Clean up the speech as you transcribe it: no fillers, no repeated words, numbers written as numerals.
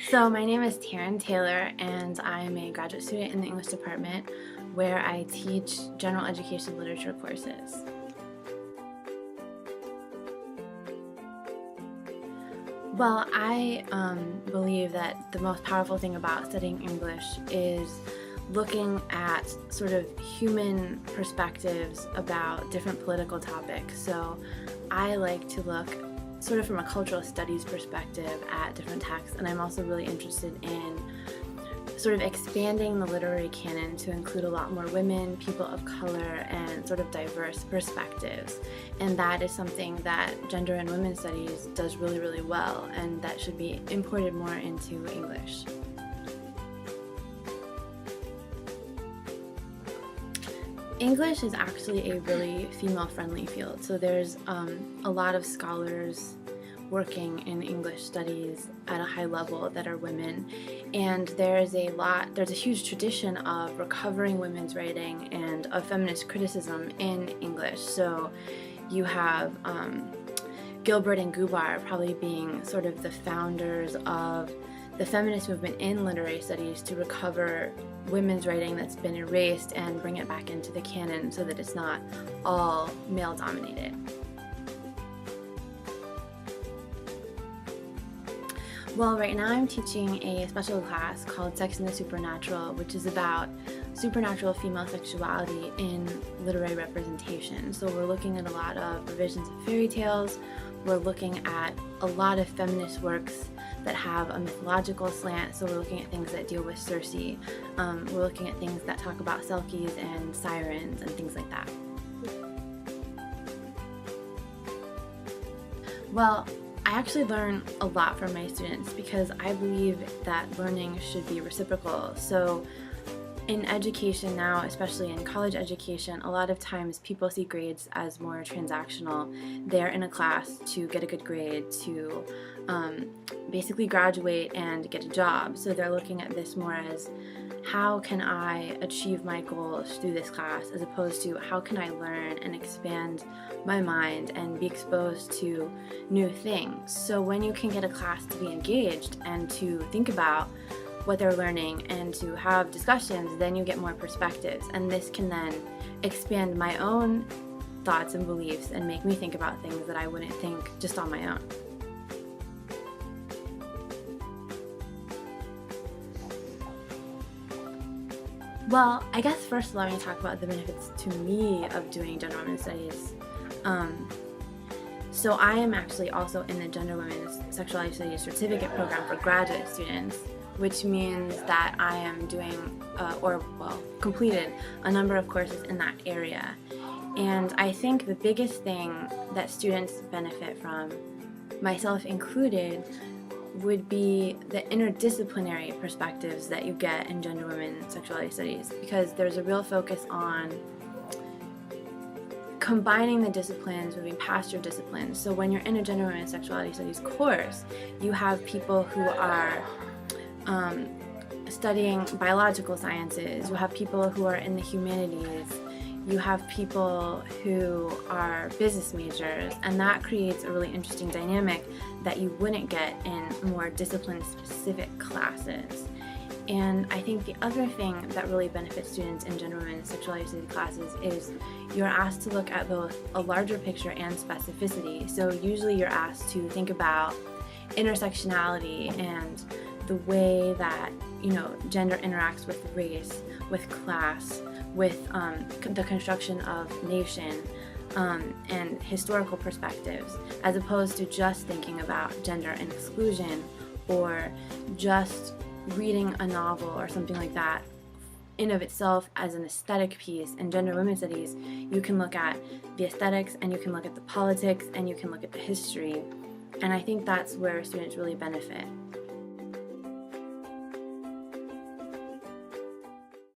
So my name is Taryn Taylor, and I'm a graduate student in the English department where I teach general education literature courses. Well, I believe that the most powerful thing about studying English is looking at sort of human perspectives about different political topics. So I like to look sort of from a cultural studies perspective at different texts, and I'm also really interested in sort of expanding the literary canon to include a lot more women, people of color, and sort of diverse perspectives. And that is something that gender and women's studies does really, really well, and that should be imported more into English. English is actually a really female-friendly field, so there's a lot of scholars working in English studies at a high level that are women, and there's a huge tradition of recovering women's writing and of feminist criticism in English. So you have Gilbert and Gubar probably being sort of the founders of the feminist movement in literary studies to recover women's writing that's been erased and bring it back into the canon so that it's not all male dominated. Well, right now I'm teaching a special class called Sex and the Supernatural, which is about supernatural female sexuality in literary representation. So we're looking at a lot of revisions of fairy tales. We're looking at a lot of feminist works that have a mythological slant. So we're looking at things that deal with Circe. We're looking at things that talk about Selkies and sirens and things like that. Well, I actually learn a lot from my students because I believe that learning should be reciprocal. So in education now, especially in college education, a lot of times people see grades as more transactional. They're in a class to get a good grade, to basically graduate and get a job. So they're looking at this more as, how can I achieve my goals through this class, as opposed to how can I learn and expand my mind and be exposed to new things. So when you can get a class to be engaged and to think about what they're learning and to have discussions, then you get more perspectives, and this can then expand my own thoughts and beliefs and make me think about things that I wouldn't think just on my own. Well, I guess first let me talk about the benefits to me of doing gender women's studies. So I am actually also in the Gender Women's Sexuality Studies certificate program for graduate students, which means that I am doing, completed a number of courses in that area. And I think the biggest thing that students benefit from, myself included, would be the interdisciplinary perspectives that you get in gender women's sexuality studies, because there's a real focus on combining the disciplines, moving past your disciplines. So when you're in a gender women's sexuality studies course, you have people who are studying biological sciences, you have people who are in the humanities, you have people who are business majors, and that creates a really interesting dynamic that you wouldn't get in more discipline-specific classes. And I think the other thing that really benefits students in gender women's sexuality studies classes is you're asked to look at both a larger picture and specificity. So usually you're asked to think about intersectionality and the way that, gender interacts with race, with class, with the construction of nation, and historical perspectives, as opposed to just thinking about gender and exclusion or just reading a novel or something like that in of itself as an aesthetic piece. In gender women's studies, you can look at the aesthetics, and you can look at the politics, and you can look at the history, and I think that's where students really benefit.